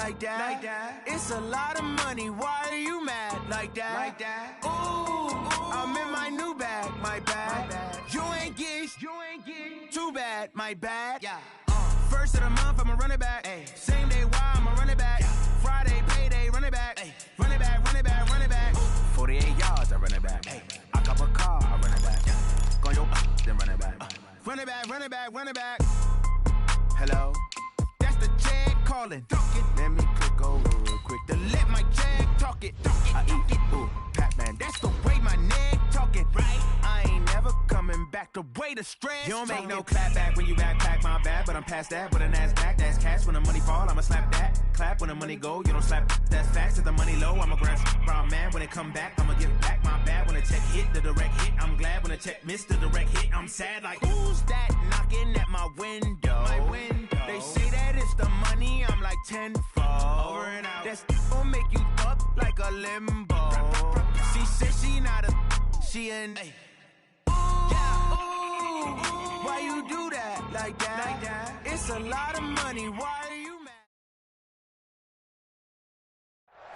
Like that. It's a lot of money. Why are you mad like that? Ooh, I'm in my new bag, my bad. You ain't getting too bad, my bad. Yeah. First of the month, I'ma run it back. Ay. Same day, why I'ma run it back. Yeah. Friday, payday, run it back. Ay. Run it back, run it back, run it back. 48 yards, I run it back. Ay. I cop a car, I run it back. Yeah. Go your then run it back. Run it back, run it back, run it back. Hello? That's the check calling. Let me click over real quick to let my check talk it. I eat it, ooh, Batman. That's the way my neck talking, right? I ain't never coming back the way the stress. You don't make no clap back when you backpack, my bad. But I'm past that with an ass back. That's cash when the money fall, I'ma slap that. Clap when the money go, you don't slap. That's facts. If the money low, I'ma grab brown man. When it come back, I'ma give back my bad. When the check hit, the direct hit. I'm glad when the check missed the direct hit. I'm sad like, who's that knocking at my window? My window. They say that it's the money, I'm like tenfold. Over and out. That's gon' make you up like a limbo. She said she not a, she an. Ay. Yeah, ooh, why you do that like that? It's a lot of money, why are you mad?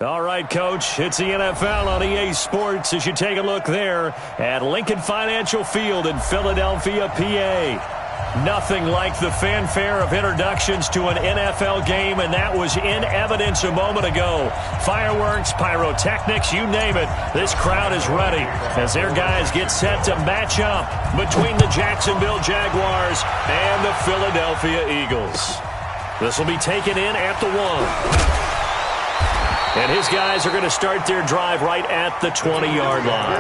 All right, Coach, it's the NFL on EA Sports as you take a look there at Lincoln Financial Field in Philadelphia, PA. Nothing like the fanfare of introductions to an NFL game, and that was in evidence a moment ago. Fireworks, pyrotechnics, you name it. This crowd is ready as their guys get set to match up between the Jacksonville Jaguars and the Philadelphia Eagles. This will be taken in at the 1. And his guys are going to start their drive right at the 20-yard line.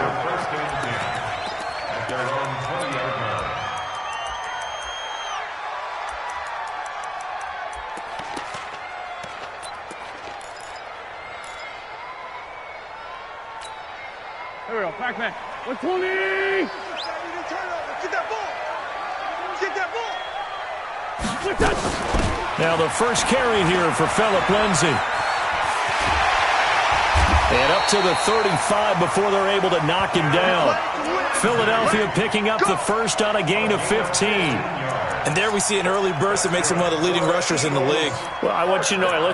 Here we go, back. 120! Get that ball! Get that ball! Now the first carry here for Phillip Lindsay. And up to the 35 before they're able to knock him down. Philadelphia picking up the first on a gain of 15. And there we see an early burst that makes him one of the leading rushers in the league. Well, I want you to know,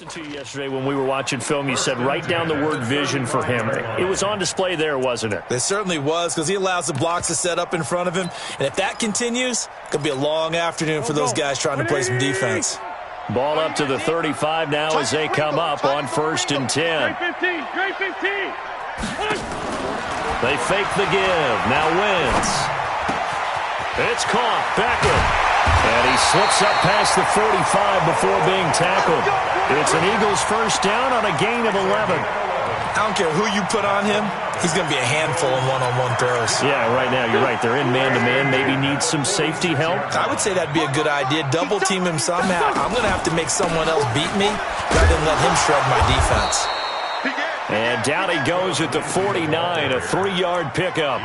to you yesterday when we were watching film, you said write down the word vision for him. It was on display there, wasn't it? It certainly was, because he allows the blocks to set up in front of him. And if that continues, it could be a long afternoon for those guys trying to play some defense. Ball up to the 35 now as they come up on 1st and 10. Great 15. They fake the give. Now Wentz. It's caught. Beckett. And he slips up past the 45 before being tackled. It's an Eagles first down on a gain of 11. I don't care who you put on him. He's going to be a handful in one-on-one throws. Yeah, right now, you're right. They're in man-to-man. Maybe needs some safety help. I would say that'd be a good idea. Double team him somehow. I'm going to have to make someone else beat me rather than let him shred my defense. And down he goes at the 49, a 3-yard pickup.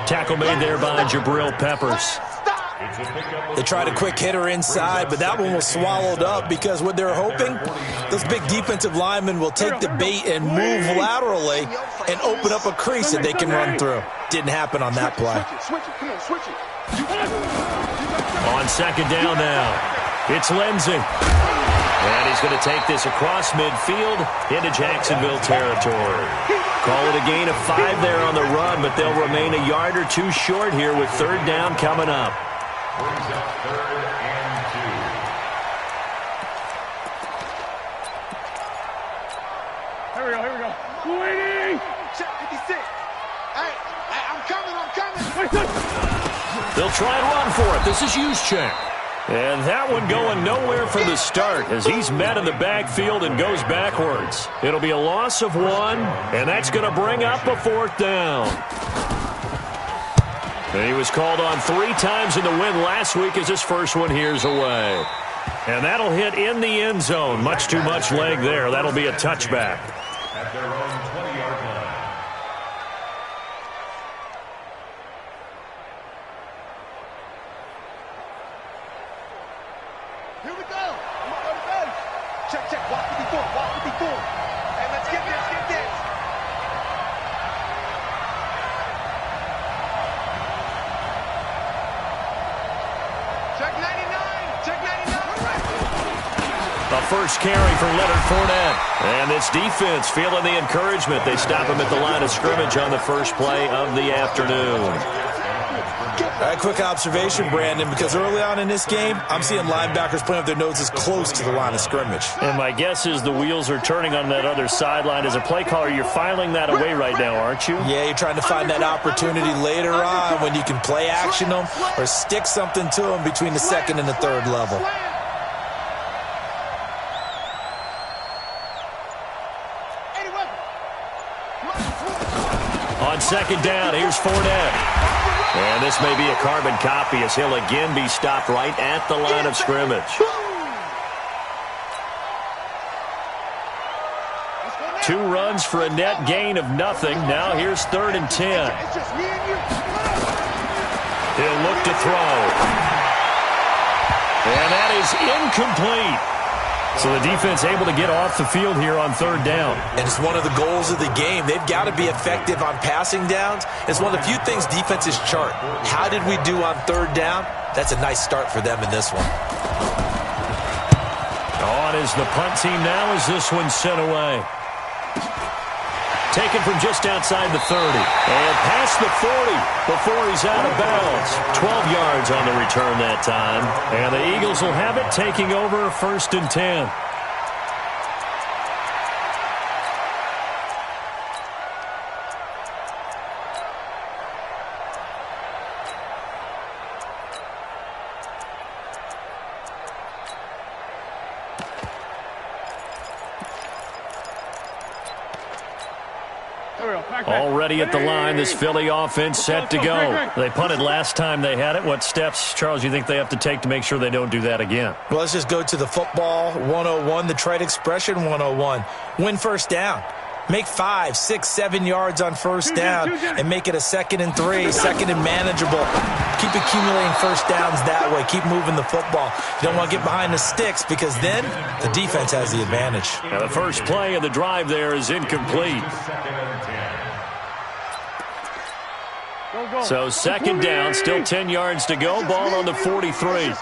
Tackle made there by Jabril Peppers. They tried a quick hitter inside, but that one was swallowed up because what they're hoping, those big defensive linemen will take the bait and move laterally and open up a crease that they can run through. Didn't happen on that play. On 2nd down now, it's Lindsay. And he's going to take this across midfield into Jacksonville territory. Call it a gain of 5 there on the run, but they'll remain a yard or two short here with 3rd down coming up. Brings up 3rd and 2. Here we go. Waiting. Check 56. Hey, I'm coming. They'll try and run for it. This is Juszczyk. And that one going nowhere from the start as he's met in the backfield and goes backwards. It'll be a loss of 1, and that's going to bring up a 4th down. And he was called on 3 times in the win last week as his first one here's away. And that'll hit in the end zone. Much too much leg there. That'll be a touchback. At their own 20-yard line. Here we go. Check. Walk with me forward. Hey, let's get this. Check 99. A first carry for Leonard Fournette. And this defense feeling the encouragement. They stop him at the line of scrimmage on the first play of the afternoon. All right, quick observation, Brandon, because early on in this game, I'm seeing linebackers playing with their noses close to the line of scrimmage. And my guess is the wheels are turning on that other sideline. As a play caller, you're filing that away right now, aren't you? Yeah, you're trying to find that opportunity later on when you can play action them or stick something to them between the second and the third level. On second down, here's Fournette. And this may be a carbon copy as he'll again be stopped right at the line of scrimmage. 2 runs for a net gain of nothing. Now here's 3rd and 10. He'll look to throw. And that is incomplete. So the defense able to get off the field here on 3rd down. And it's one of the goals of the game. They've got to be effective on passing downs. It's one of the few things defenses chart. How did we do on 3rd down? That's a nice start for them in this one. On is the punt team now as this one's sent away. Taken from just outside the 30. And past the 40 before he's out of bounds. 12 yards on the return that time. And the Eagles will have it, taking over 1st and 10. Already at the line, this Philly offense set to go. They punted last time they had it. What steps, Charles, you think they have to take to make sure they don't do that again? Well, let's just go to the football 101, the trade expression 101. Win 1st down. Make 5, 6, 7 yards on 1st down and make it a 2nd and 3, 2nd and manageable. Keep accumulating 1st downs that way. Keep moving the football. You don't want to get behind the sticks because then the defense has the advantage. Now the first play of the drive there is incomplete. So 2nd down, still 10 yards to go. Ball on the 43.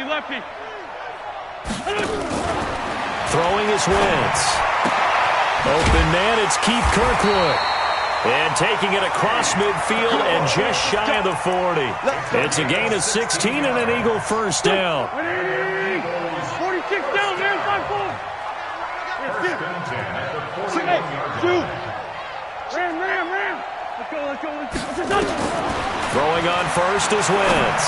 Lefty. Throwing his Wentz. Open man, it's Keith Kirkwood. And taking it across midfield and just shy of the 40. It's a gain of 16 and an Eagle 1st down. 46 down there, 5-4. Ram. Let's go. Throwing on 1st is Wentz.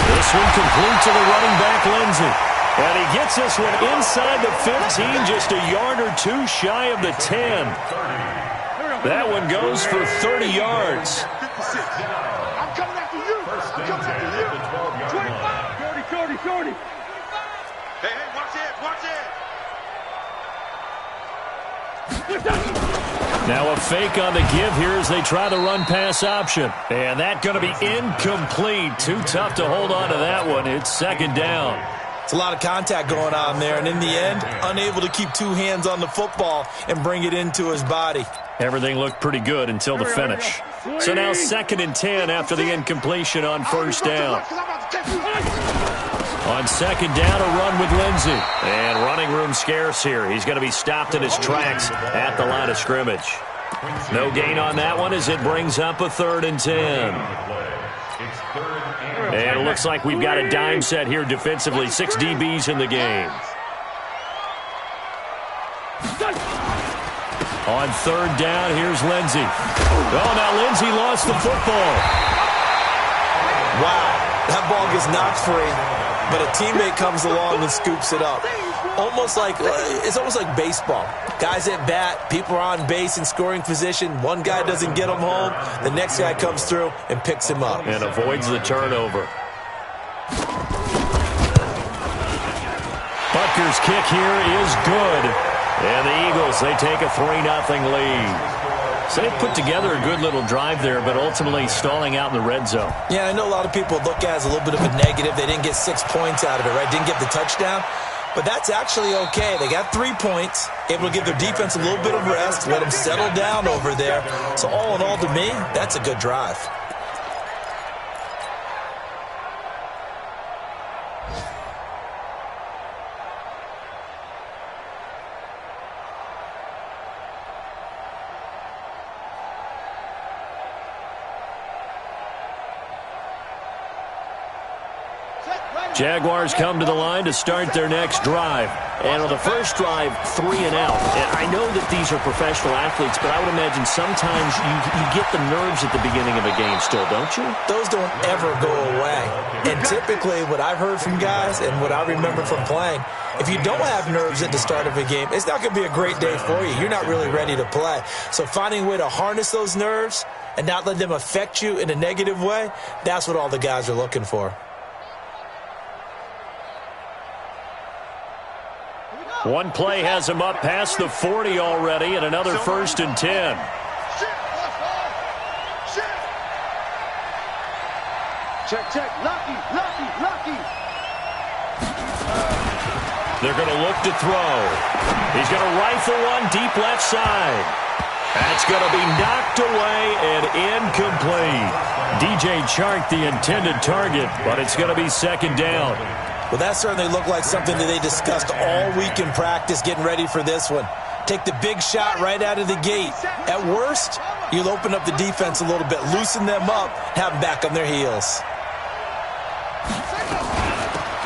This one complete to the running back, Lindsey. And he gets this one inside the 15, just a yard or 2 shy of the 10. That one goes for 30 yards. I'm coming after you. I'm coming after you. 25. 40. Hey, watch it. Now a fake on the give here as they try the run-pass option. And that's going to be incomplete. Too tough to hold on to that one. It's 2nd down. It's a lot of contact going on there, and in the end, unable to keep 2 hands on the football and bring it into his body. Everything looked pretty good until the finish. So now 2nd and 10 after the incompletion on 1st down. On 2nd down, a run with Lindsey. And running room scarce here. He's going to be stopped in his tracks at the line of scrimmage. No gain on that one as it brings up a 3rd and 10. And it looks like we've got a dime set here defensively. 6 DBs in the game. On 3rd down, here's Lindsey. Oh, now Lindsey lost the football. Wow, that ball gets knocked free, but a teammate comes along and scoops it up. It's almost like baseball. Guys at bat, people are on base in scoring position. One guy doesn't get him home. The next guy comes through and picks him up. And avoids the turnover. Butker's kick here is good. And the Eagles, they take a 3-0 lead. So they put together a good little drive there, but ultimately stalling out in the red zone. Yeah, I know a lot of people look at it as a little bit of a negative. They didn't get 6 points out of it, right? Didn't get the touchdown. But that's actually okay. They got 3 points, able to give their defense a little bit of rest, let them settle down over there. So all in all, to me, that's a good drive. Jaguars come to the line to start their next drive. And on the first drive, 3 and out. And I know that these are professional athletes, but I would imagine sometimes you get the nerves at the beginning of a game still, don't you? Those don't ever go away. And typically what I've heard from guys and what I remember from playing, if you don't have nerves at the start of a game, it's not going to be a great day for you. You're not really ready to play. So finding a way to harness those nerves and not let them affect you in a negative way, that's what all the guys are looking for. One play has him up past the 40 already, and another 1st and 10. Check. Lucky. They're going to look to throw. He's going to rifle one deep left side. That's going to be knocked away and incomplete. DJ Chark, the intended target, but it's going to be 2nd down. Well, that certainly looked like something that they discussed all week in practice getting ready for this one. Take the big shot right out of the gate. At worst, you'll open up the defense a little bit, loosen them up, have them back on their heels.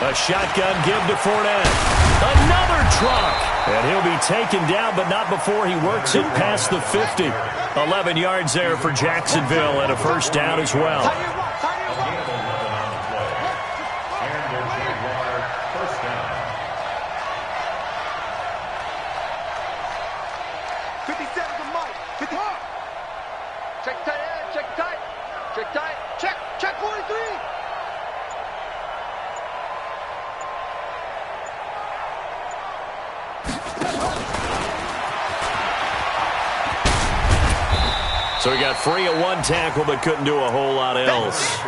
A shotgun give to Fournette. Another truck. And he'll be taken down, but not before he works it past the 50. 11 yards there for Jacksonville and a 1st down as well. Check 43. So he got free of 1 tackle, but couldn't do a whole lot else.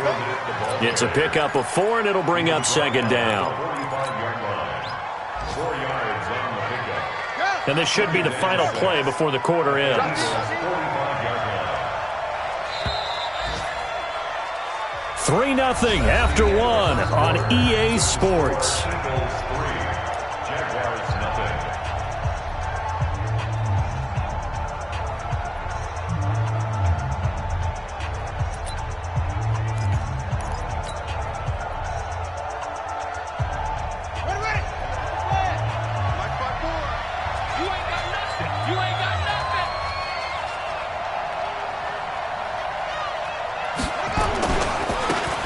It's a pickup of 4, and it'll bring up 2nd down. And this should be the final play before the quarter ends. 3-0 after 1 on EA Sports.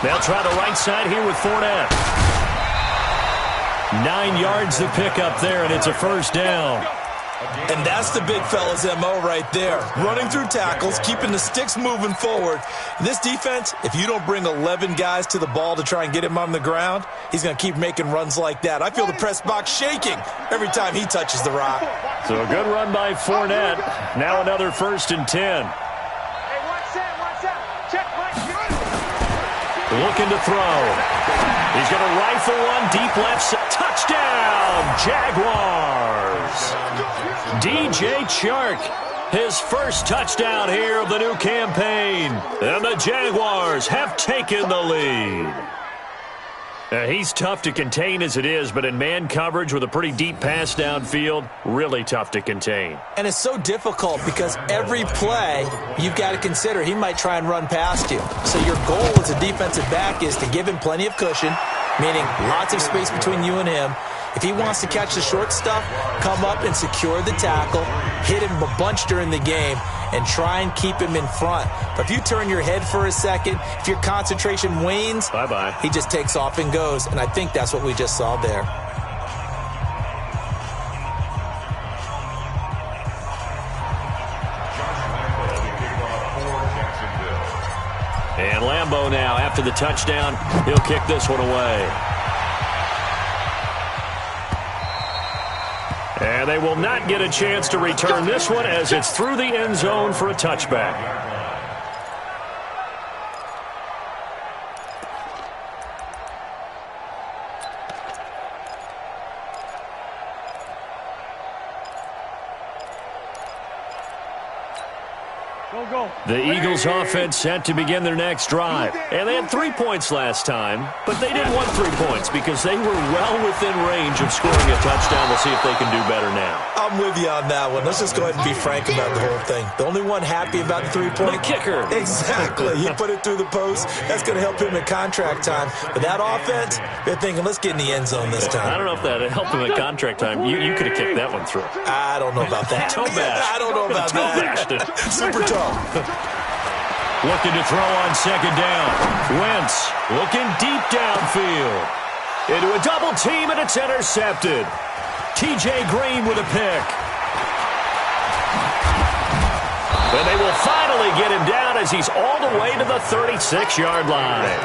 They'll try the right side here with Fournette. 9 yards to pick up there, and it's a 1st down. And that's the big fella's MO right there. Running through tackles, keeping the sticks moving forward. This defense, if you don't bring 11 guys to the ball to try and get him on the ground, he's going to keep making runs like that. I feel the press box shaking every time he touches the rock. So a good run by Fournette. Now another 1st and 10. Looking to throw. He's going to rifle one deep left side. Touchdown, Jaguars. DJ Chark, his 1st touchdown here of the new campaign. And the Jaguars have taken the lead. He's tough to contain as it is, but in man coverage with a pretty deep pass downfield, really tough to contain. And it's so difficult because every play you've got to consider he might try and run past you. So your goal as a defensive back is to give him plenty of cushion, meaning lots of space between you and him. If he wants to catch the short stuff, come up and secure the tackle, hit him a bunch during the game, and try and keep him in front. But if you turn your head for a second, if your concentration wanes, bye-bye. He just takes off and goes. And I think that's what we just saw there. And Lambeau now, after the touchdown, he'll kick this one away. And they will not get a chance to return this one as it's through the end zone for a touchback. The Eagles offense set to begin their next drive. And they had 3 points last time, but they didn't want 3 points because they were well within range of scoring a touchdown. We'll see if they can do better now. I'm with you on that one. Let's just go ahead and be frank about the whole thing. The only one happy about the 3-point. The kicker. Exactly. He put it through the post. That's going to help him at contract time. But that offense, they're thinking, let's get in the end zone this time. I don't know if that helped him at contract time. You could have kicked that one through. I don't know about that. I don't know about that. Super tall. Looking to throw on second down. Wentz looking deep downfield. Into a double team, and it's intercepted. T.J. Green with a pick. And they will finally get him down as he's all the way to the 36-yard line.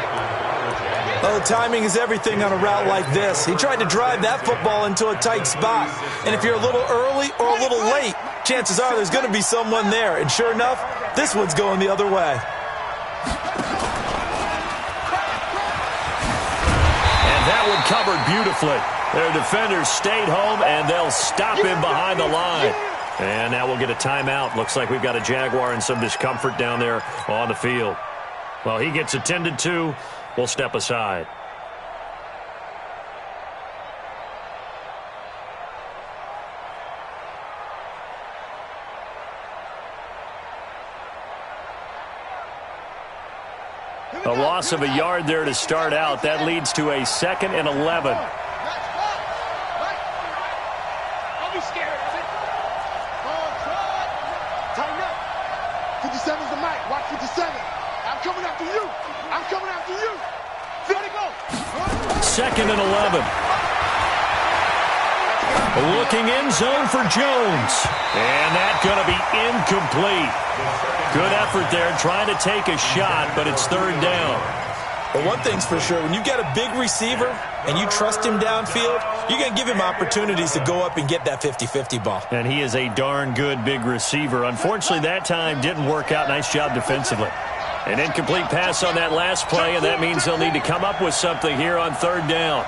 Well, timing is everything on a route like this. He tried to drive that football into a tight spot. And if you're a little early or a little late, chances are there's going to be someone there. And sure enough, this one's going the other way. And that one covered beautifully. Their defenders stayed home, and they'll stop him behind the line. And now we'll get a timeout. Looks like we've got a Jaguar in some discomfort down there on the field. Well, he gets attended to. We'll step aside. A loss of a yard there to start out. That leads to a 2nd and 11. Don't be scared of it. Tighten up. 57's the mic. Watch 57. I'm coming after you. I'm coming after you. There they go. 2nd and 11. Looking end zone for Jones. And that's going to be incomplete. Good effort there trying to take a shot, but it's 3rd down. But one thing's for sure, when you've got a big receiver and you trust him downfield, you're going to give him opportunities to go up and get that 50-50 ball. And he is a darn good big receiver. Unfortunately, that time didn't work out. Nice job defensively. An incomplete pass on that last play, and that means they'll need to come up with something here on 3rd down.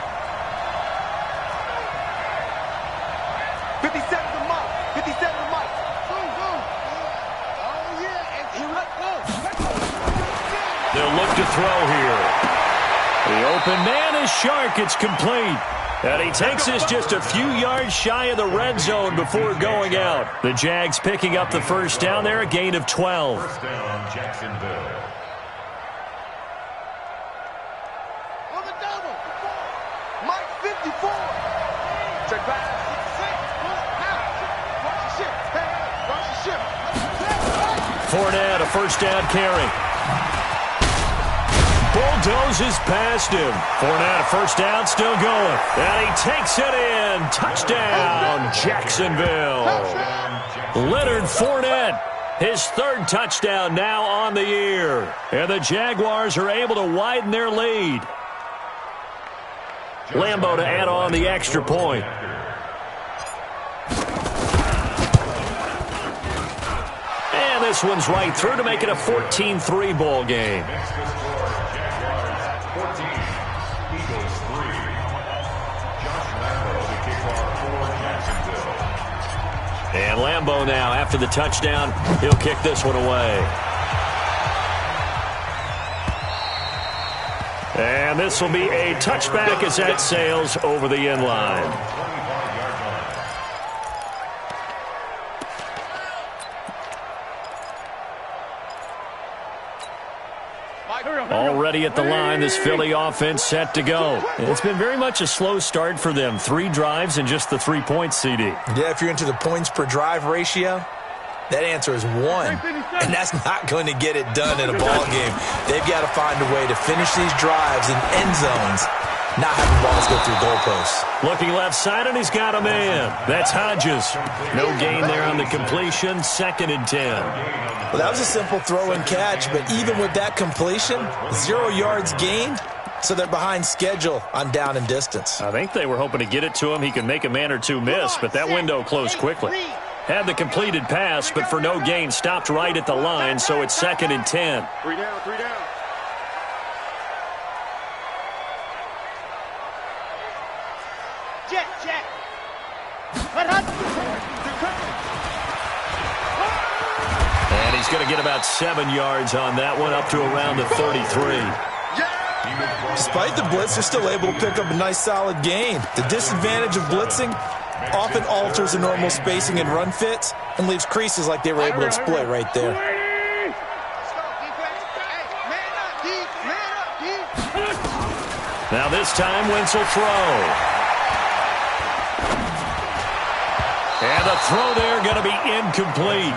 57 the mic. 57 the mic. Boom, boom. Oh, yeah. And here it goes. They'll look to throw here. The open man is Shark. It's complete. And he takes this just a few yards shy of the red zone before going out. The Jags picking up the 1st down there, a gain of 12. 1st down, Jacksonville. On the double. Mike 54. Check back. Watch the ship. Hey, watch the ship. Fournette, a 1st down carry. Bulldozes past him. Fournette, 1st down, still going. And he takes it in. Touchdown, Jacksonville. Leonard Fournette, his 3rd touchdown now on the year. And the Jaguars are able to widen their lead. Lambeau to add on the extra point. And this one's right through to make it a 14-3 ball game. And Lambeau now, after the touchdown, he'll kick this one away. And this will be a touchback as that sails over the end line. Already at the line, this Philly offense set to go. It's been very much a slow start for them. 3 drives and just the 3 points, CD. Yeah, if you're into the points per drive ratio, that answer is 1. And that's not going to get it done in a ball game. They've got to find a way to finish these drives in end zones, not having balls go through goalposts. Looking left side, and he's got a man. That's Hodges. No gain there on the completion. 2nd and 10. Well, that was a simple throw and catch, but even with that completion, 0 yards gained, so they're behind schedule on down and distance. I think they were hoping to get it to him. He could make a man or two miss, but that window closed quickly. Had the completed pass, but for no gain, stopped right at the line, so it's 2nd and 10. 3 down, 3 down. Jet. he's going to get about 7 yards on that one, up to around the 33. Despite the blitz, they're still able to pick up a nice, solid gain. The disadvantage of blitzing often alters the normal spacing and run fits and leaves creases like they were able to exploit right there. Now this time, Wentz will throw. And the throw there going to be incomplete.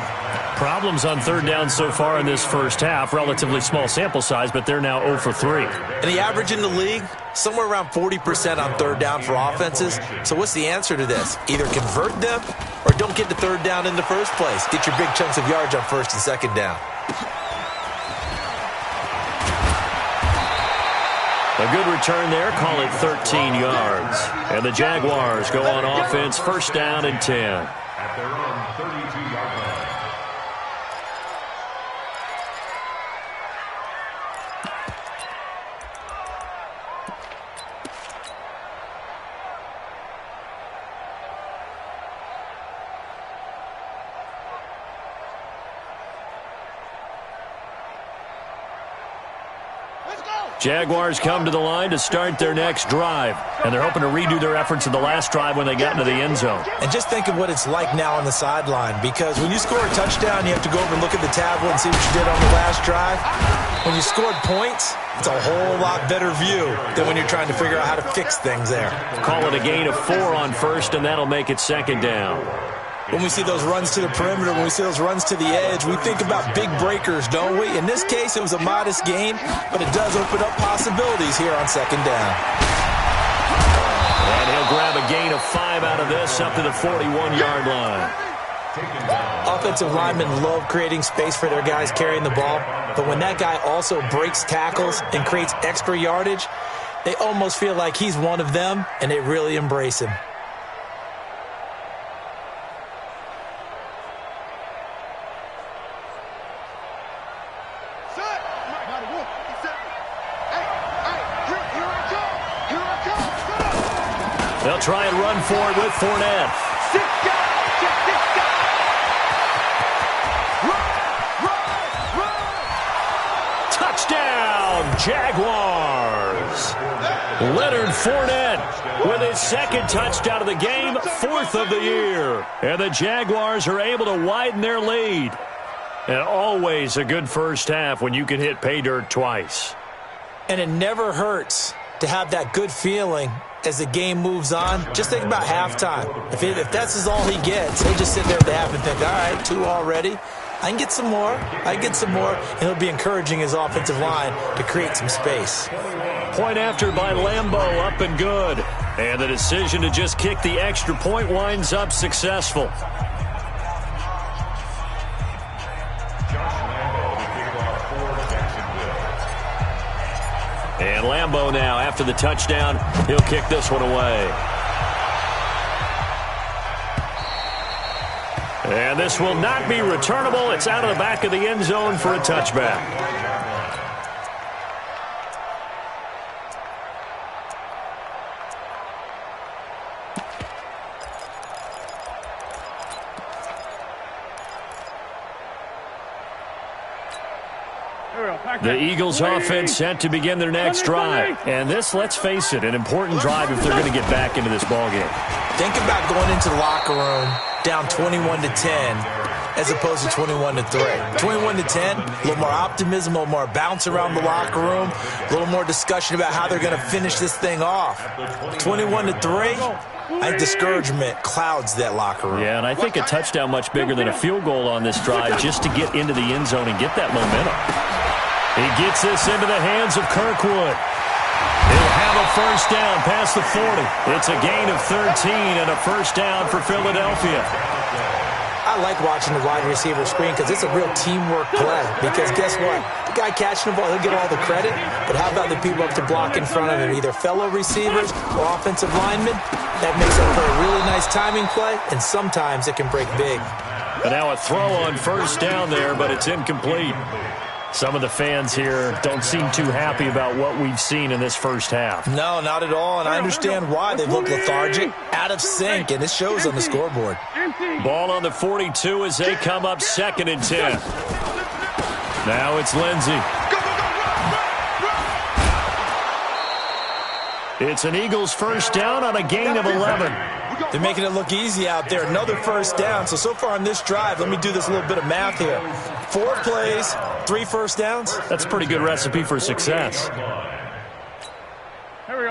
Problems on third down so far in this first half. Relatively small sample size, but they're now 0 for 3. And the average in the league, somewhere around 40% on third down for offenses. So what's the answer to this? Either convert them or don't get to third down in the first place. Get your big chunks of yards on first and second down. A good return there, call it 13 yards. And the Jaguars go on offense, first down and 10. At their own 32-yard line. Jaguars come to the line to start their next drive, and they're hoping to redo their efforts in the last drive when they got into the end zone. And just think of what it's like now on the sideline, because when you score a touchdown, you have to go over and look at the tablet and see what you did on the last drive. When you scored points, it's a whole lot better view than when you're trying to figure out how to fix things there. Call it a gain of 4 on first, and that'll make it second down. When we see those runs to the perimeter, when we see those runs to the edge, we think about big breakers, don't we? In this case, it was a modest gain, but it does open up possibilities here on second down. And he'll grab a gain of 5 out of this, up to the 41-yard line. Offensive linemen love creating space for their guys carrying the ball, but when that guy also breaks tackles and creates extra yardage, they almost feel like he's one of them, and they really embrace him. They'll try and run for it with Fournette. Touchdown, Jaguars. Leonard Fournette with his second touchdown of the game, 4th of the year. And the Jaguars are able to widen their lead. And always a good first half when you can hit pay dirt twice. And it never hurts to have that good feeling as the game moves on. Just think about halftime. If that's all he gets, he'll just sit there at the half and think, all right, 2 already. I can get some more. I can get some more. And he'll be encouraging his offensive line to create some space. Point after by Lambeau, up and good. And the decision to just kick the extra point winds up successful. And Lambeau now, after the touchdown, he'll kick this one away. And this will not be returnable. It's out of the back of the end zone for a touchback. The Eagles offense set to begin their next drive. And this, let's face it, an important drive if they're going to get back into this ballgame. Think about going into the locker room down 21-10 as opposed to 21-3. 21-10, a little more optimism, a little more bounce around the locker room, a little more discussion about how they're going to finish this thing off. 21-3, I think discouragement clouds that locker room. Yeah, and I think a touchdown much bigger than a field goal on this drive just to get into the end zone and get that momentum. He gets this into the hands of Kirkwood. He'll have a first down past the 40. It's a gain of 13 and a first down for Philadelphia. I like watching the wide receiver screen because it's a real teamwork play. Because guess what? The guy catching the ball, he'll get all the credit. But how about the people up to block in front of him? Either fellow receivers or offensive linemen. That makes up for a really nice timing play, and sometimes it can break big. And now a throw on first down there, but it's incomplete. Some of the fans here don't seem too happy about what we've seen in this first half. No, not at all, and I understand why. They look lethargic, out of sync, and it shows on the scoreboard. Ball on the 42 as they come up 2nd and 10. Now it's Lindsey. It's an Eagles first down on a gain of 11. They're making it look easy out there. Another first down. So far on this drive, let me do this little bit of math here. 4 plays, 3 first downs. That's a pretty good recipe for success.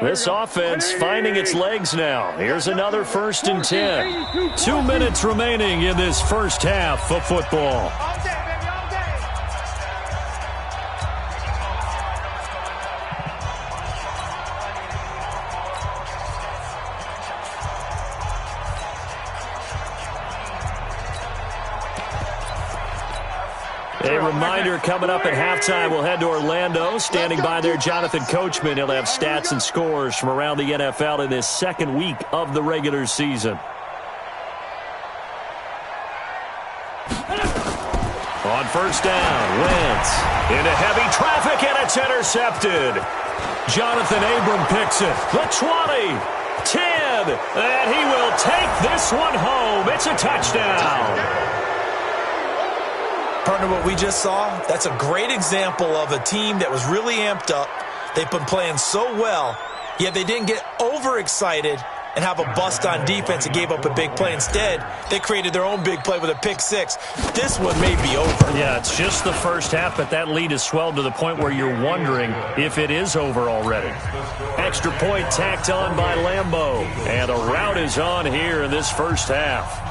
This offense finding its legs now. Here's another 1st and 10. 2 minutes remaining in this first half of football. A reminder coming up at halftime, we'll head to Orlando. Standing by there, Jonathan Coachman. He'll have stats and scores from around the NFL in this second week of the regular season. On first down, Wentz into heavy traffic, and it's intercepted. Jonathan Abram picks it. The 20, 10, and he will take this one home. It's a touchdown. Partner, what we just saw, that's a great example of a team that was really amped up. They've been playing so well, yet they didn't get overexcited and have a bust on defense and gave up a big play. Instead, they created their own big play with a pick 6. This one may be over. Yeah, it's just the first half, but that lead has swelled to the point where you're wondering if it is over already. Extra point tacked on by Lambeau, and a rout is on here in this first half.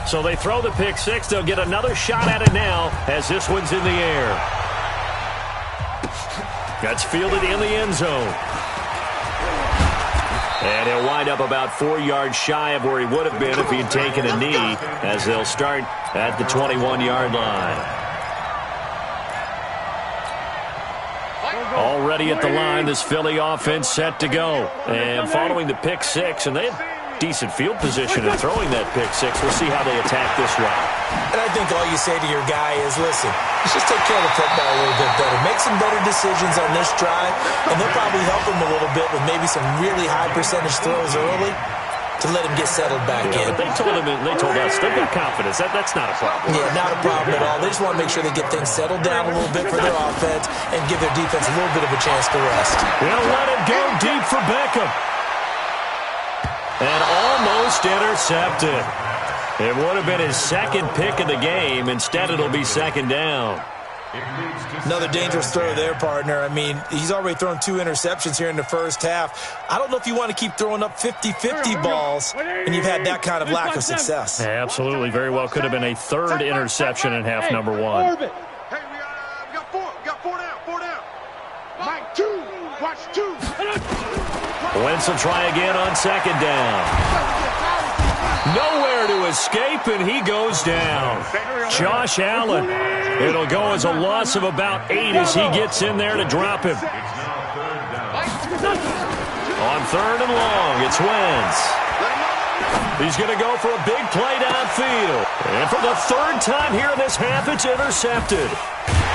So they throw the pick 6. They'll get another shot at it now as this one's in the air. That's fielded in the end zone. And he'll wind up about 4 yards shy of where he would have been if he had taken a knee, as they'll start at the 21-yard line. Already at the line, this Philly offense set to go. And following the pick 6, and they had decent field position in throwing that pick 6. We'll see how they attack this route. And I think all you say to your guy is, listen, let's just take care of the football a little bit better. Make some better decisions on this drive, and they'll probably help him a little bit with maybe some really high percentage throws early to let him get settled back in. But they told us they've got confidence. That's not a problem. Yeah, not a problem at all. They just want to make sure they get things settled down a little bit for their offense and give their defense a little bit of a chance to rest. They'll let it go deep for Beckham. And almost intercepted. It would have been his second pick of the game. Instead, it'll be second down. Another dangerous throw there, partner. I mean, he's already thrown 2 interceptions here in the first half. I don't know if you want to keep throwing up 50-50 balls and you've had that kind of lack of success. Absolutely. Very well could have been a 3rd interception in half number 1. Hey, we got 4. We got 4 down. 4 down. Mike, 2. Watch 2. Wentz will try again on second down. Nowhere to escape, and he goes down. Josh Allen. It'll go as a loss of about 8 as he gets in there to drop him. On 3rd and long, it's Wentz. He's going to go for a big play downfield. And for the 3rd time here in this half, it's intercepted.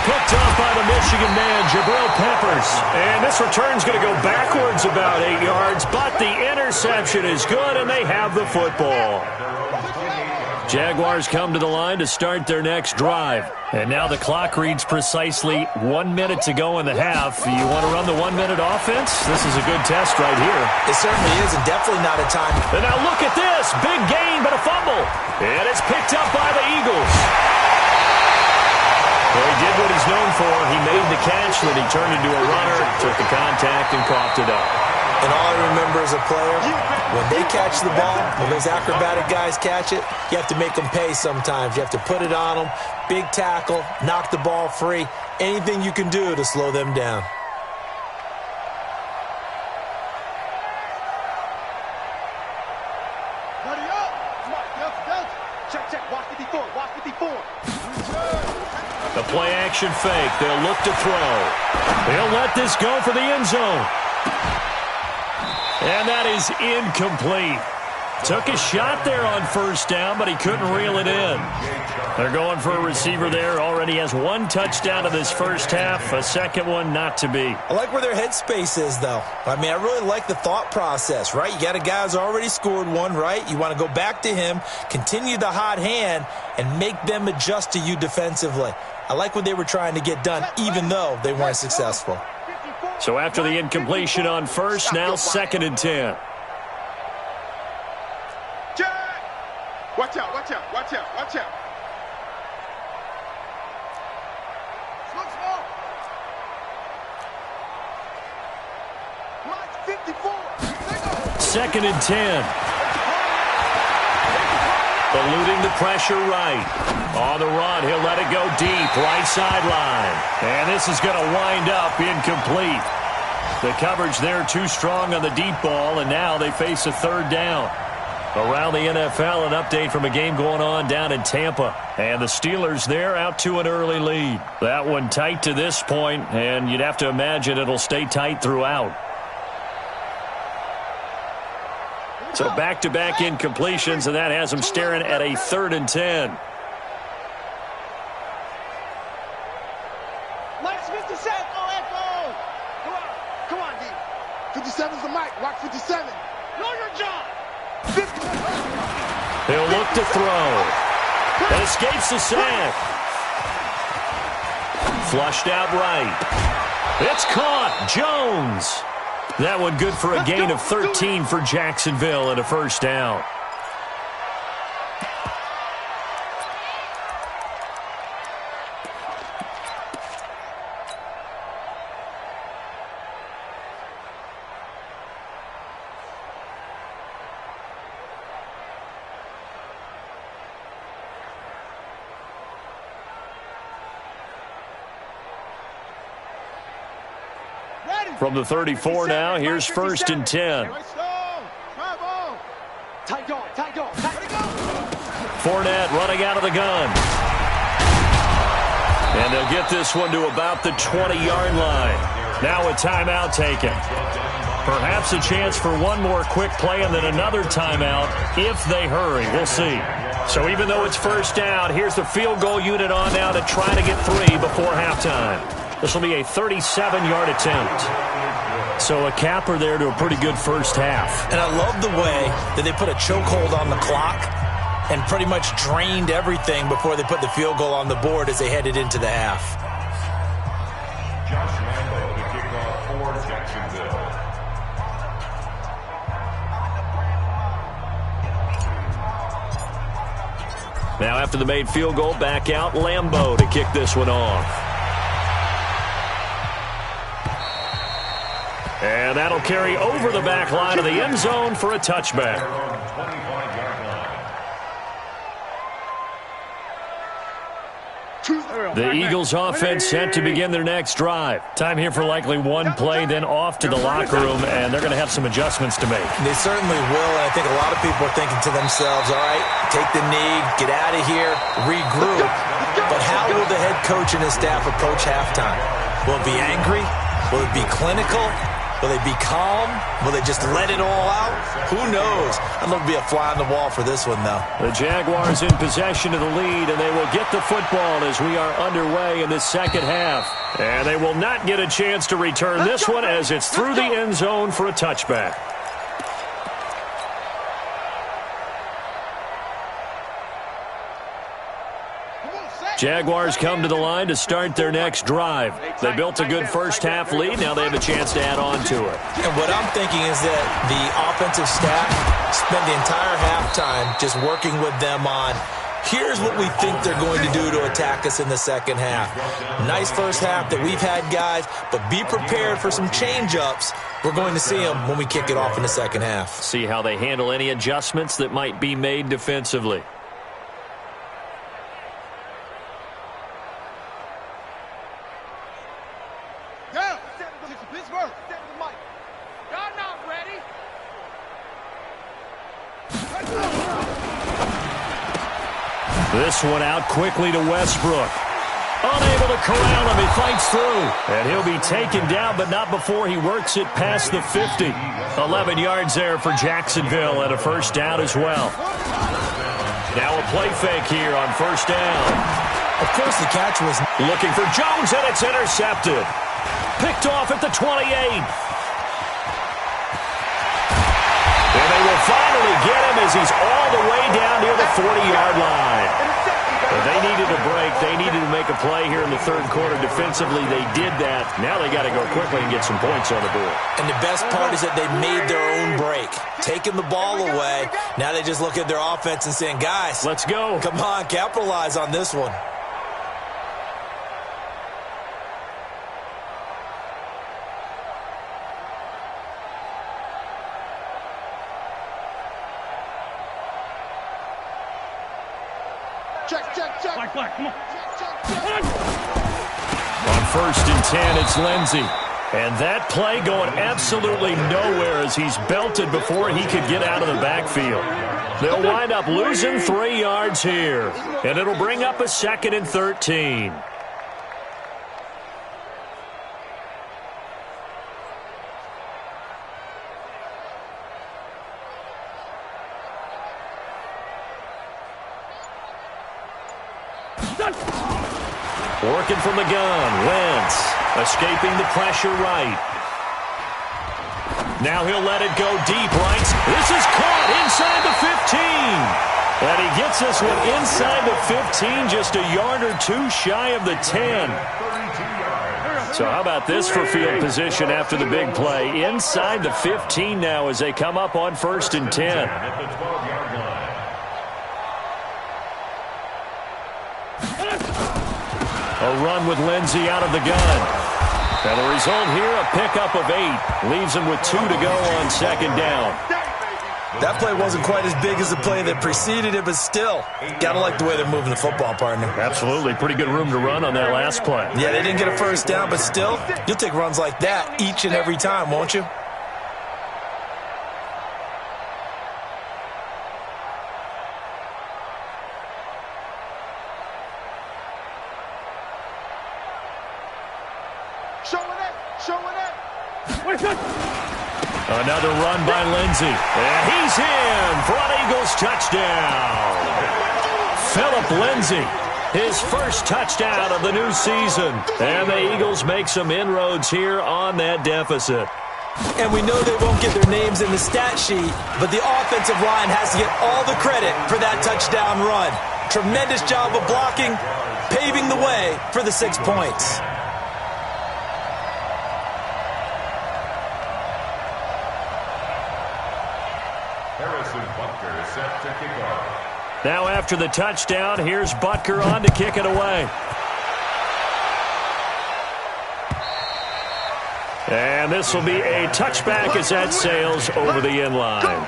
Picked off by the Michigan man, Jabril Peppers. And this return's going to go backwards about 8 yards, but the interception is good, and they have the football. Jaguars come to the line to start their next drive. And now the clock reads precisely 1 minute to go in the half. You want to run the 1-minute offense? This is a good test right here. It certainly is, and definitely not a time. And now look at this. Big gain, but a fumble. And it's picked up by the Eagles. Well, he did what he's known for. He made the catch, then he turned into a runner, took the contact, and coughed it up. And all I remember as a player, when they catch the ball, when those acrobatic guys catch it, you have to make them pay sometimes. You have to put it on them, big tackle, knock the ball free, anything you can do to slow them down. The play-action fake. They'll look to throw. They'll let this go for the end zone. And that is incomplete. Took a shot there on first down, but he couldn't reel it in. They're going for a receiver there. Already has one touchdown in this first half. A second one not to be. I like where their headspace is, though. I mean, I really like the thought process, right? You got a guy who's already scored one, right? You want to go back to him, continue the hot hand, and make them adjust to you defensively. I like what they were trying to get done, even though they weren't successful. So after the incompletion on first, now 2nd and 10. Watch out, watch out, watch out, watch out. Watch 54. 2nd and 10. Eluding the pressure right. On the run, he'll let it go deep, right sideline. And this is going to wind up incomplete. The coverage there too strong on the deep ball, and now they face a 3rd down. Around the NFL, an update from a game going on down in Tampa. And the Steelers there out to an early lead. That one tight to this point, and you'd have to imagine it'll stay tight throughout. So back-to-back incompletions, and that has them staring at a 3rd and 10. Minus 57. Come on, D. 57's the mic. Watch 57. Know your job. He'll look to throw. And escapes the sack. Flushed out right. It's caught. Jones. That one good for a gain of 13 for Jacksonville and a 1st down. From the 34 now, here's 1st and 10. Fournette running out of the gun. And they'll get this one to about the 20-yard line. Now a timeout taken. Perhaps a chance for one more quick play and then another timeout if they hurry. We'll see. So even though it's 1st down, here's the field goal unit on now to try to get 3 before halftime. This will be a 37-yard attempt. So a capper there to a pretty good first half. And I love the way that they put a chokehold on the clock and pretty much drained everything before they put the field goal on the board as they headed into the half. Josh Lambo to kick off for Jacksonville. Now after the made field goal, back out Lambo to kick this one off. And that'll carry over the back line of the end zone for a touchback. The Eagles offense set to begin their next drive. Time here for likely one play, then off to the locker room, and they're going to have some adjustments to make. They certainly will, and I think a lot of people are thinking to themselves, all right, take the knee, get out of here, regroup. But how will the head coach and his staff approach halftime? Will it be angry? Will it be clinical? Will they be calm? Will they just let it all out? Who knows? I'd love to be a fly on the wall for this one, though. The Jaguars in possession of the lead, and they will get the football as we are underway in this second half. And they will not get a chance to return this one as it's through the end zone for a touchback. Jaguars come to the line to start their next drive. They built a good first half lead. Now they have a chance to add on to it. And what I'm thinking is that the offensive staff spent the entire halftime just working with them on, here's what we think they're going to do to attack us in the second half. Nice first half that we've had, guys, but be prepared for some change-ups. We're going to see them when we kick it off in the second half. See how they handle any adjustments that might be made defensively. This one out quickly to Westbrook. Unable to corral him. He fights through. And he'll be taken down, but not before he works it past the 50. 11 yards there for Jacksonville and a first down as well. Now a play fake here on first down. Of course, the catch was looking for Jones, and it's intercepted. Picked off at the 28. And they will finally get him as he's all the way down near the 40-yard line. But they needed a break. They needed to make a play here in the third quarter. Defensively, they did that. Now they got to go quickly and get some points on the board. And the best part is that they made their own break. Taking the ball away. Now they just look at their offense and saying, guys, let's go. Come on, capitalize on this one. Black, come on. On first and 10, it's Lindsey. And that play going absolutely nowhere as he's belted before he could get out of the backfield. They'll wind up losing 3 yards here. And it'll bring up a 2nd and 13. Working from the gun, Wentz escaping the pressure right. Now he'll let it go deep right. This is caught inside the 15. And he gets this one inside the 15, just a yard or two shy of the 10. So how about this for field position after the big play? Inside the 15 now as they come up on first and 10. A run with Lindsey out of the gun. And the result here, a pickup of 8. Leaves him with 2 to go on second down. That play wasn't quite as big as the play that preceded it, but still, gotta like the way they're moving the football, partner. Absolutely. Pretty good room to run on that last play. Yeah, they didn't get a first down, but still, you'll take runs like that each and every time, won't you? Another run by Lindsey. And he's in for an Eagles touchdown. Philip Lindsey, his first touchdown of the new season. And the Eagles make some inroads here on that deficit. And we know they won't get their names in the stat sheet, but the offensive line has to get all the credit for that touchdown run. Tremendous job of blocking, paving the way for the 6 points. Now after the touchdown, here's Butker on to kick it away. And this will be a touchback as that sails over the end line.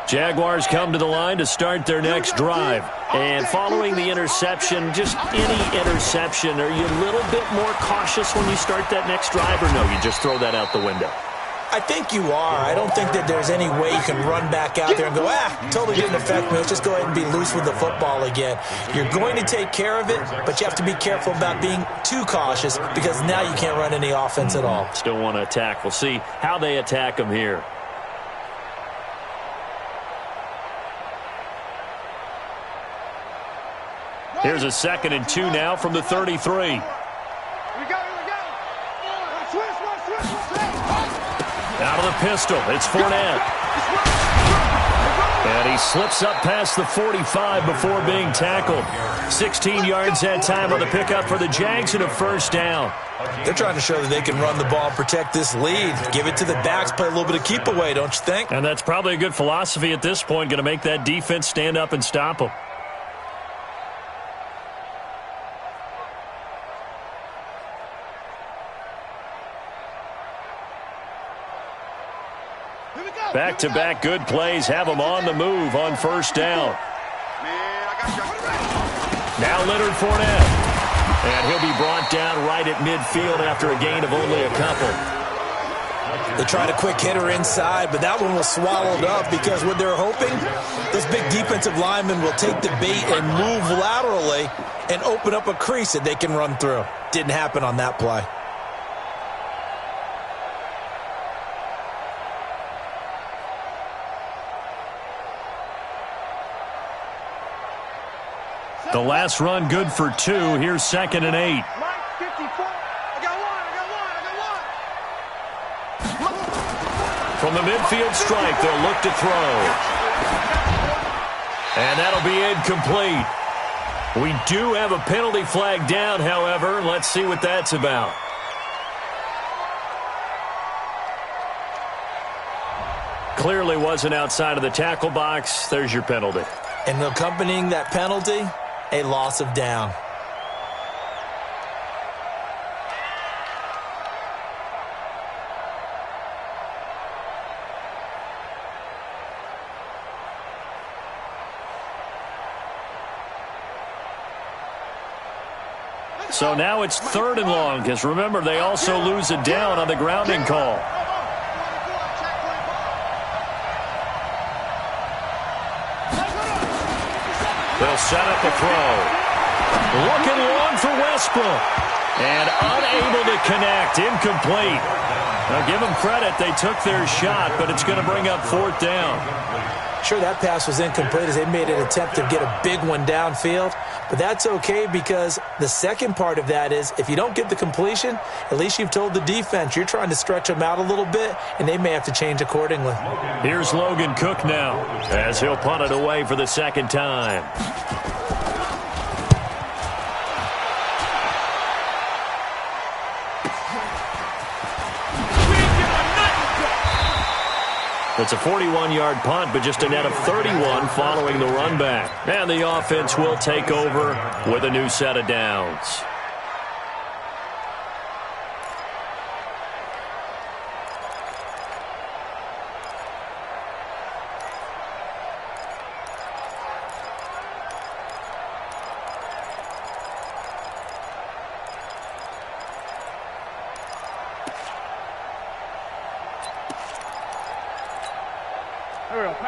Jaguars come to the line to start their next drive. And following the interception, just any interception, are you a little bit more cautious when you start that next drive, or no, you just throw that out the window? I think you are. I don't think that there's any way you can run back out there and go, totally didn't affect me. Let's just go ahead and be loose with the football again. You're going to take care of it, but you have to be careful about being too cautious because now you can't run any offense at all. Still want to attack. We'll see how they attack them here. Here's a 2nd and 2 now from the 33. Out of the pistol, it's Fournette. And he slips up past the 45 before being tackled. 16 yards that time on the pickup for the Jags and a first down. They're trying to show that they can run the ball and protect this lead. Give it to the backs, play a little bit of keep away, don't you think? And that's probably a good philosophy at this point, going to make that defense stand up and stop them. Back-to-back good plays have him on the move on first down. Now Leonard Fournette. And he'll be brought down right at midfield after a gain of only a couple. They tried a quick hitter inside, but that one was swallowed up because what they're hoping, those big defensive linemen will take the bait and move laterally and open up a crease that they can run through. Didn't happen on that play. The last run good for 2. Here's 2nd and 8. From the midfield strike, they'll look to throw. And that'll be incomplete. We do have a penalty flag down, however. Let's see what that's about. Clearly wasn't outside of the tackle box. There's your penalty. And accompanying that penalty, a loss of down. So now it's 3rd and long, because remember, they also lose a down on the grounding call. They'll set up a throw. Looking long for Westbrook. And unable to connect. Incomplete. Now give them credit. They took their shot, but it's going to bring up 4th down. Sure, that pass was incomplete as they made an attempt to get a big one downfield. But that's okay because the second part of that is if you don't get the completion, at least you've told the defense you're trying to stretch them out a little bit, and they may have to change accordingly. Here's Logan Cook now as he'll punt it away for the 2nd time. It's a 41-yard punt, but just a net of 31 following the run back. And the offense will take over with a new set of downs.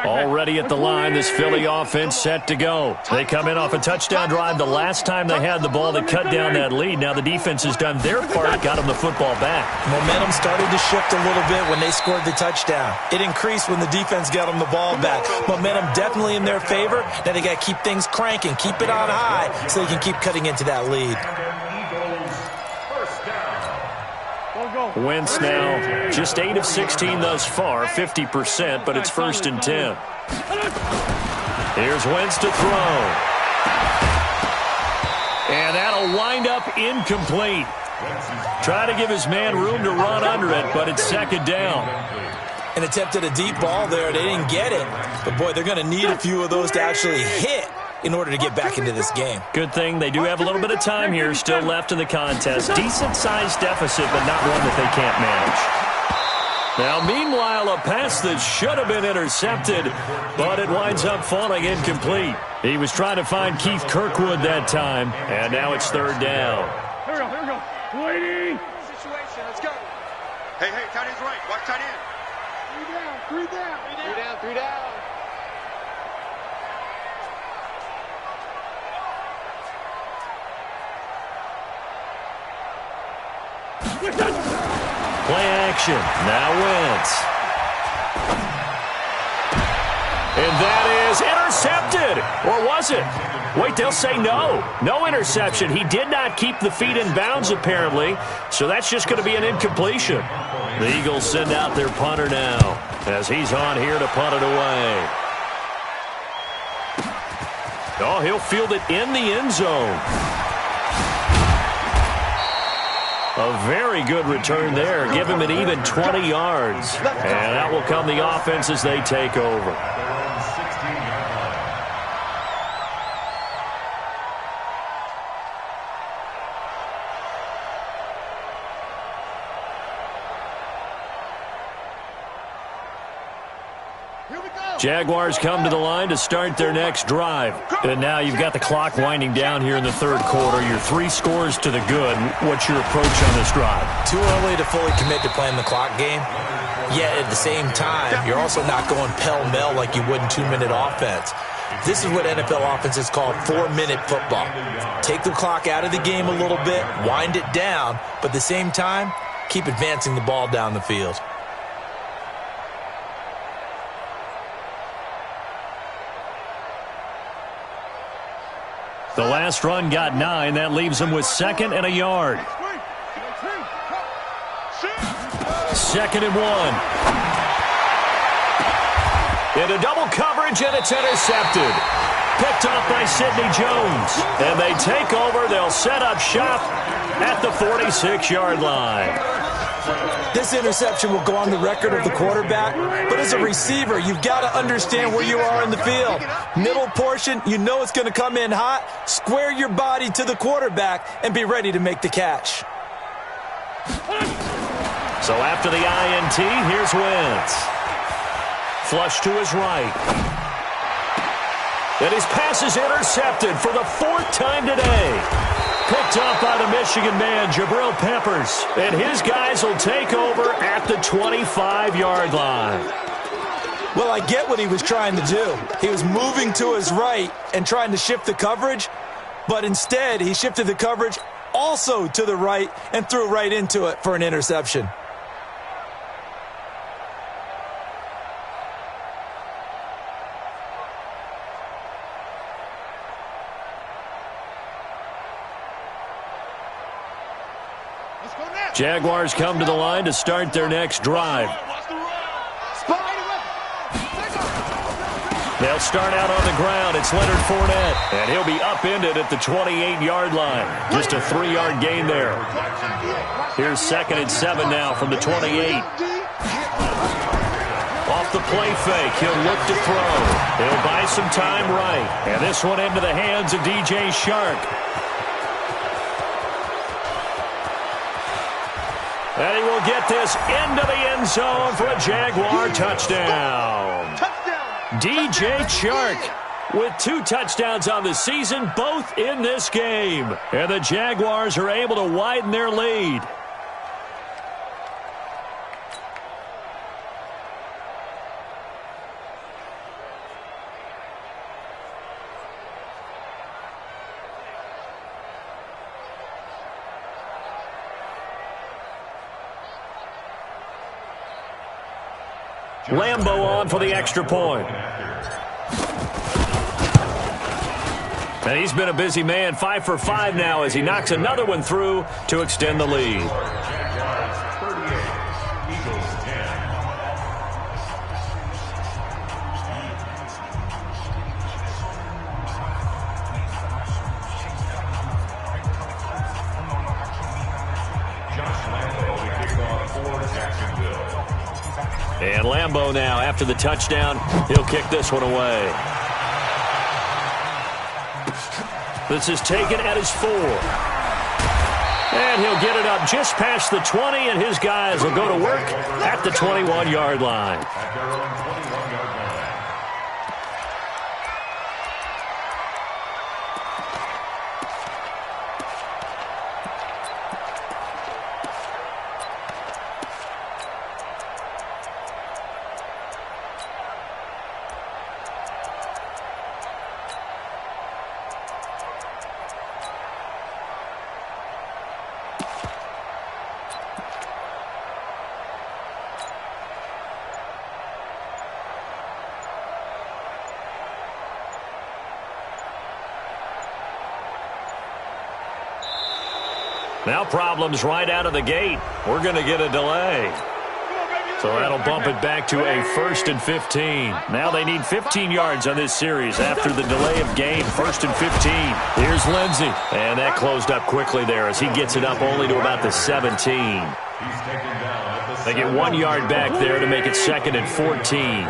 Already at the line, this Philly offense set to go. They come in off a touchdown drive the last time they had the ball to cut down that lead. Now the defense has done their part, got them the football back. Momentum started to shift a little bit when they scored the touchdown. It increased when the defense got them the ball back. Momentum definitely in their favor. Now they got to keep things cranking, keep it on high so they can keep cutting into that lead. Wentz now just 8 of 16 thus far, 50%, but it's 1st and 10. Here's Wentz to throw. And that'll wind up incomplete. Try to give his man room to run under it, but it's 2nd down. An attempt at a deep ball there. They didn't get it. But, boy, they're going to need a few of those to actually hit in order to get back into this game. Good thing they do have a little bit of time here still left in the contest. Decent-sized deficit, but not one that they can't manage. Now, meanwhile, a pass that should have been intercepted, but it winds up falling incomplete. He was trying to find Keith Kirkwood that time, and now it's 3rd down. Here we go. Waiting. Situation, let's go. Hey, tight end's right. Watch tight end. 3 down. Play action. Now Wentz. And that is intercepted. Or was it? Wait, they'll say no. No interception. He did not keep the feet in bounds, apparently. So that's just going to be an incompletion. The Eagles send out their punter now as he's on here to punt it away. Oh, he'll field it in the end zone. A very good return there. Give him an even 20 yards. And that will come the offense as they take over. Jaguars come to the line to start their next drive. And now you've got the clock winding down here in the third quarter. You're 3 scores to the good. What's your approach on this drive? Too early to fully commit to playing the clock game. Yet at the same time, you're also not going pell-mell like you would in 2-minute offense. This is what NFL offenses call 4-minute football. Take the clock out of the game a little bit, wind it down, but at the same time, keep advancing the ball down the field. The last run got 9. That leaves him with 2nd and a yard. 2nd and 1. Into double coverage, and it's intercepted. Picked off by Sidney Jones. And they take over. They'll set up shop at the 46-yard line. This interception will go on the record of the quarterback, but as a receiver, you've got to understand where you are in the field. Middle portion, you know it's going to come in hot. Square your body to the quarterback and be ready to make the catch. So after the INT, here's Wentz. Flush to his right. And his pass is intercepted for the 4th time today. Picked off by the Michigan man, Jabril Peppers. And his guys will take over at the 25-yard line. Well, I get what he was trying to do. He was moving to his right and trying to shift the coverage, but instead he shifted the coverage also to the right and threw right into it for an interception. Jaguars come to the line to start their next drive. They'll start out on the ground. It's Leonard Fournette, and he'll be upended at the 28-yard line. Just a 3-yard gain there. Here's 2nd and 7 now from the 28. Off the play fake, he'll look to throw. He'll buy some time right. And this one into the hands of DJ Chark. And he will get this into the end zone for a Jaguar touchdown. DJ Chark with 2 touchdowns on the season, both in this game. And the Jaguars are able to widen their lead. Lambo on for the extra point. And he's been a busy man, 5 for 5 now as he knocks another one through to extend the lead. And Lambo now, after the touchdown, he'll kick this one away. This is taken at his 4. And he'll get it up just past the 20, and his guys will go to work at the 21-yard line. Now problems right out of the gate. We're going to get a delay. So that'll bump it back to a 1st and 15. Now they need 15 yards on this series after the delay of game. 1st and 15. Here's Lindsey. And that closed up quickly there as he gets it up only to about the 17. They get 1 yard back there to make it 2nd and 14.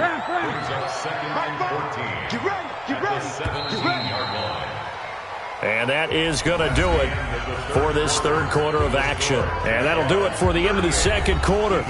And that is going to do it for this third quarter of action. And that'll do it for the end of the second quarter.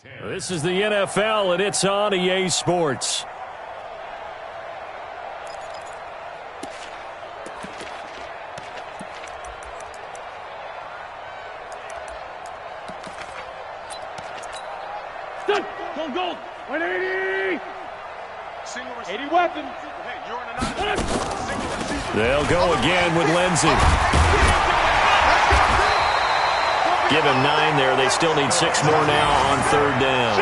This is the NFL, and it's on EA Sports. Go. 180. 80 weapons. They'll go again with Lindsey. Give him 9 there. They still need 6 more now on 3rd down.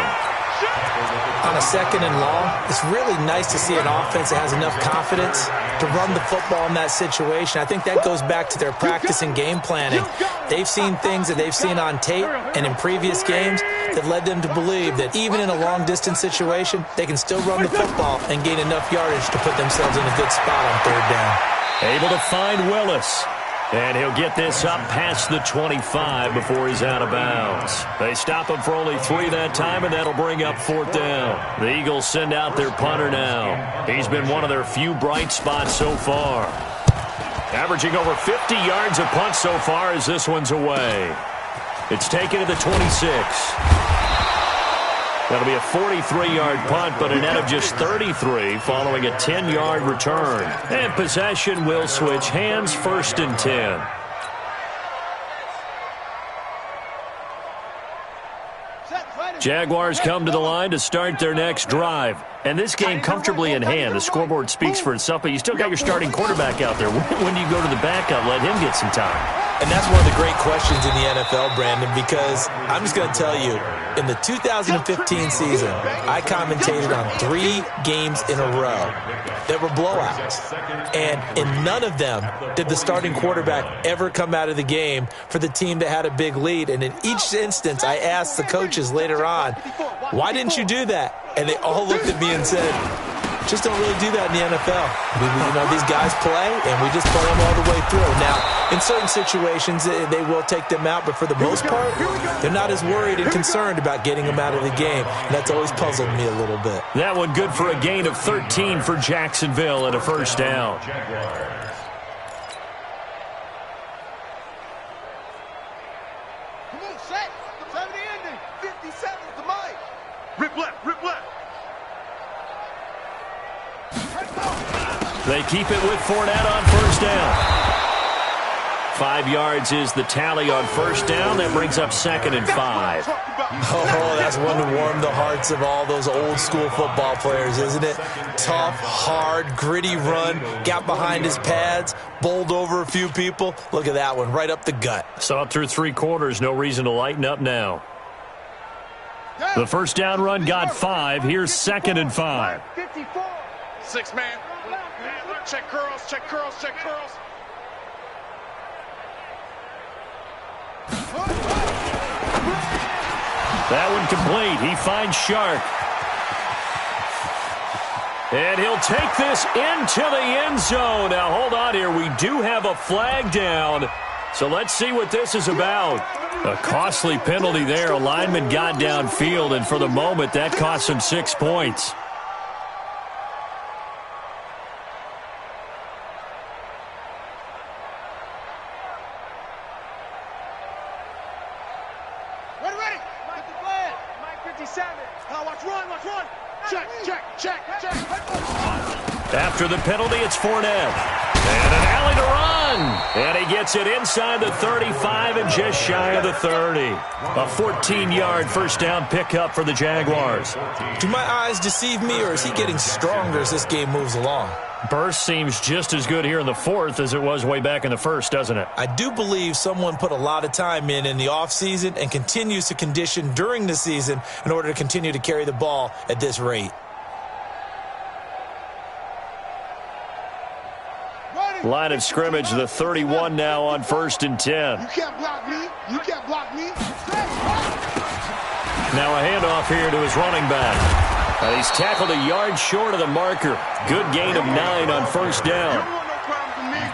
On a 2nd and long, it's really nice to see an offense that has enough confidence to run the football in that situation. I think that goes back to their practice and game planning. They've seen things that they've seen on tape and in previous games that led them to believe that even in a long-distance situation, they can still run the football and gain enough yardage to put themselves in a good spot on 3rd down. Able to find Willis. And he'll get this up past the 25 before he's out of bounds. They stop him for only 3 that time, and that'll bring up 4th down. The Eagles send out their punter now. He's been one of their few bright spots so far. Averaging over 50 yards a punt so far as this one's away. It's taken to the 26. That'll be a 43-yard punt, but a net of just 33 following a 10-yard return. And possession will switch hands, 1st and 10. Jaguars come to the line to start their next drive. And this game comfortably in hand. The scoreboard speaks for itself, but you still got your starting quarterback out there. When do you go to the backup, let him get some time? And that's one of the great questions in the NFL, Brandon, because I'm just going to tell you, in the 2015 season, I commentated on 3 games in a row that were blowouts. And in none of them did the starting quarterback ever come out of the game for the team that had a big lead. And in each instance, I asked the coaches later on, why didn't you do that? And they all looked at me and said, just don't really do that in the NFL. These guys play, and we just play them all the way through. Now, in certain situations, they will take them out, but for the most part, they're not as worried and concerned about getting them out of the game. And that's always puzzled me a little bit. That one good for a gain of 13 for Jacksonville and a 1st down. Come on, set. Time of the ending. 57's the mic. Rip left. They keep it with Fournette on 1st down. 5 yards is the tally on 1st down. That brings up 2nd and 5. Oh, that's one to warm the hearts of all those old school football players, isn't it? Tough, hard, gritty run, got behind his pads, bowled over a few people. Look at that one, right up the gut. Saw it through 3 quarters, no reason to lighten up now. The 1st down run got 5. Here's 2nd and 5. 54. 6 man. Check curls. That one complete. He finds Shark. And he'll take this into the end zone. Now, hold on here. We do have a flag down. So let's see what this is about. A costly penalty there. A lineman got downfield, and for the moment, that cost him 6 points. Ready. Mike the flag. Mike 57. Watch run. Check. After the penalty, it's Fournette. And an alley to run. And he gets it inside the 35 and just shy of the 30. A 14-yard 1st down pickup for the Jaguars. Do my eyes deceive me, or is he getting stronger as this game moves along? Burst seems just as good here in the 4th as it was way back in the 1st, doesn't it? I do believe someone put a lot of time in the offseason and continues to condition during the season in order to continue to carry the ball at this rate. Line of scrimmage, the 31 now on 1st and 10. You can't block me. Now a handoff here to his running back. And he's tackled a yard short of the marker. Good gain of 9 on 1st down.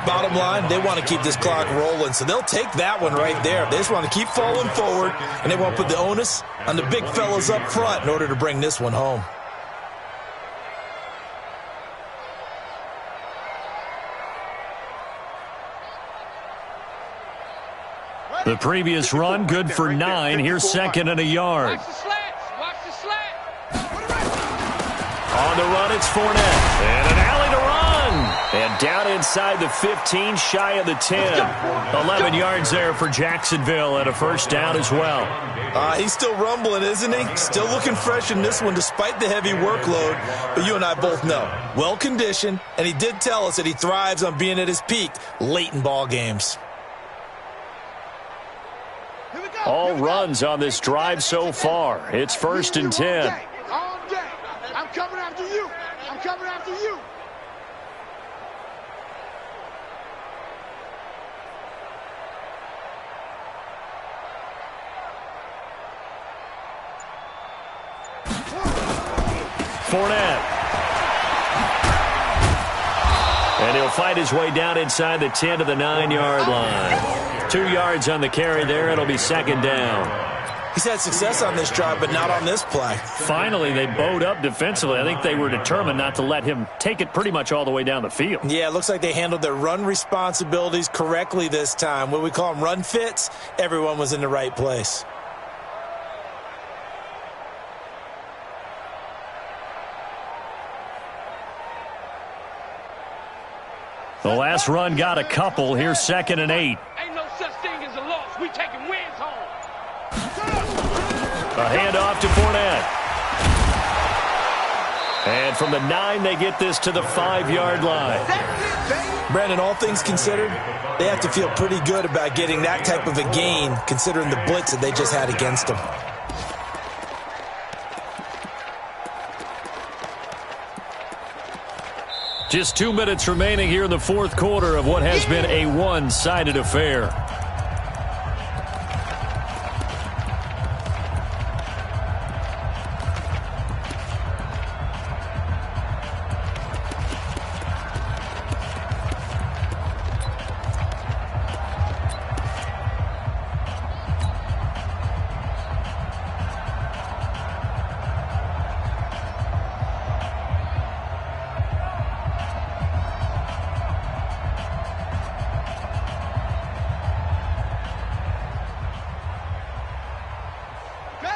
Bottom line, they want to keep this clock rolling, so they'll take that one right there. They just want to keep falling forward, and they want to put the onus on the big fellas up front in order to bring this one home. The previous run, good for 9. Here's 2nd and a yard. On the run, it's Fournette. And an alley to run. And down inside the 15, shy of the 10. 11 yards there for Jacksonville and a first down as well. He's still rumbling, isn't he? Still looking fresh in this one despite the heavy workload. But you and I both know, well-conditioned, and he did tell us that he thrives on being at his peak late in ball games. All runs on this drive so far. It's 1st and 10. All day. I'm coming after you. I'm coming after you. Fournette. And he'll fight his way down inside the 10 to the 9-yard line. 2 yards on the carry there. It'll be 2nd down. He's had success on this drive, but not on this play. Finally, they bowed up defensively. I think they were determined not to let him take it pretty much all the way down the field. Yeah, it looks like they handled their run responsibilities correctly this time. What we call them run fits, everyone was in the right place. The last run got a couple. Here's 2nd and 8. Ain't no such thing as a loss. We taking wins home. A handoff to Fournette. And from the 9, they get this to the 5-yard line. Brandon, all things considered, they have to feel pretty good about getting that type of a gain considering the blitz that they just had against them. Just 2 minutes remaining here in the 4th quarter of what has been a one-sided affair.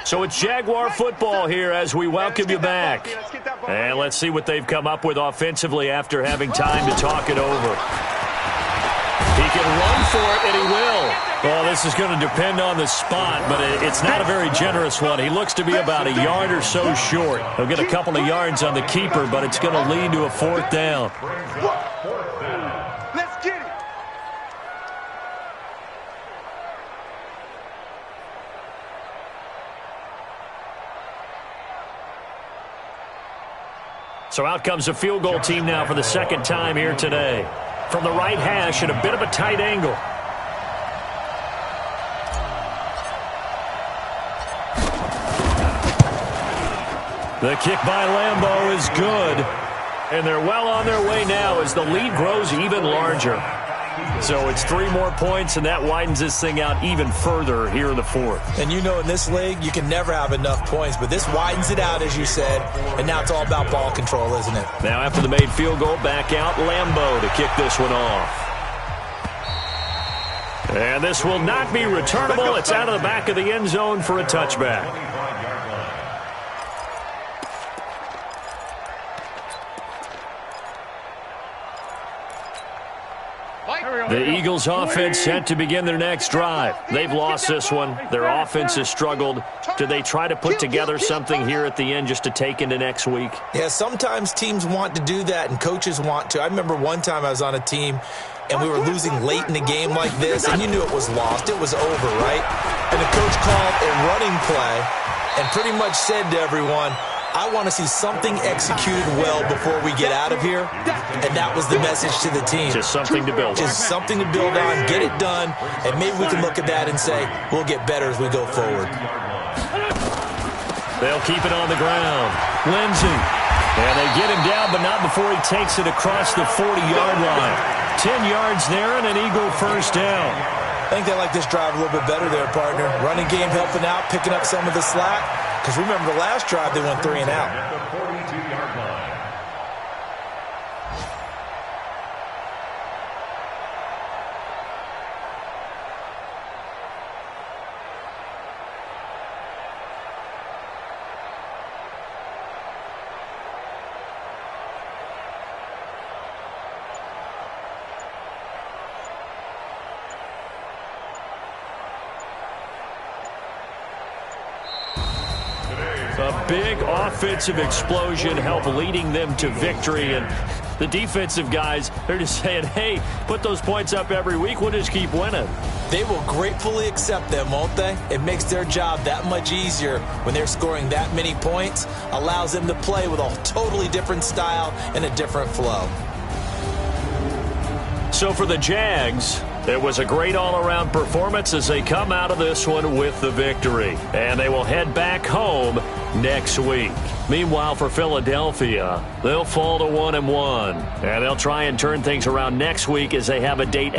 So it's Jaguar football here as we welcome you back. And let's see what they've come up with offensively after having time to talk it over. He can run for it, and he will. Well, this is going to depend on the spot, but it's not a very generous one. He looks to be about a yard or so short. He'll get a couple of yards on the keeper, but it's going to lead to a 4th down. Let's get it. So out comes a field goal team now for the 2nd time here today. From the right hash at a bit of a tight angle. The kick by Lambeau is good. And they're well on their way now as the lead grows even larger. So it's 3 more points, and that widens this thing out even further here in the 4th. And you know in this league, you can never have enough points, but this widens it out, as you said, and now it's all about ball control, isn't it? Now after the made field goal, back out Lambeau to kick this one off. And this will not be returnable. It's out of the back of the end zone for a touchback. The Eagles offense set to begin their next drive. They've lost this one. Their offense has struggled. Do they try to put together something here at the end just to take into next week? Yeah, sometimes teams want to do that and coaches want to. I remember one time I was on a team and we were losing late in the game like this, and you knew it was lost. It was over, right? And the coach called a running play and pretty much said to everyone, I want to see something executed well before we get out of here. And that was the message to the team. Just something to build on. Just something to build on, get it done, and maybe we can look at that and say, we'll get better as we go forward. They'll keep it on the ground. Lindsey. And they get him down, but not before he takes it across the 40-yard line. 10 yards there and an Eagle first down. I think they like this drive a little bit better there, partner. Running game helping out, picking up some of the slack. Because remember the last drive, they went 3 and out. A big offensive explosion helped leading them to victory. And the defensive guys, they're just saying, hey, put those points up every week. We'll just keep winning. They will gratefully accept them, won't they? It makes their job that much easier when they're scoring that many points. Allows them to play with a totally different style and a different flow. So for the Jags, it was a great all-around performance as they come out of this one with the victory. And they will head back home next week. Meanwhile, for Philadelphia, they'll fall to 1-1. And they'll try and turn things around next week as they have a date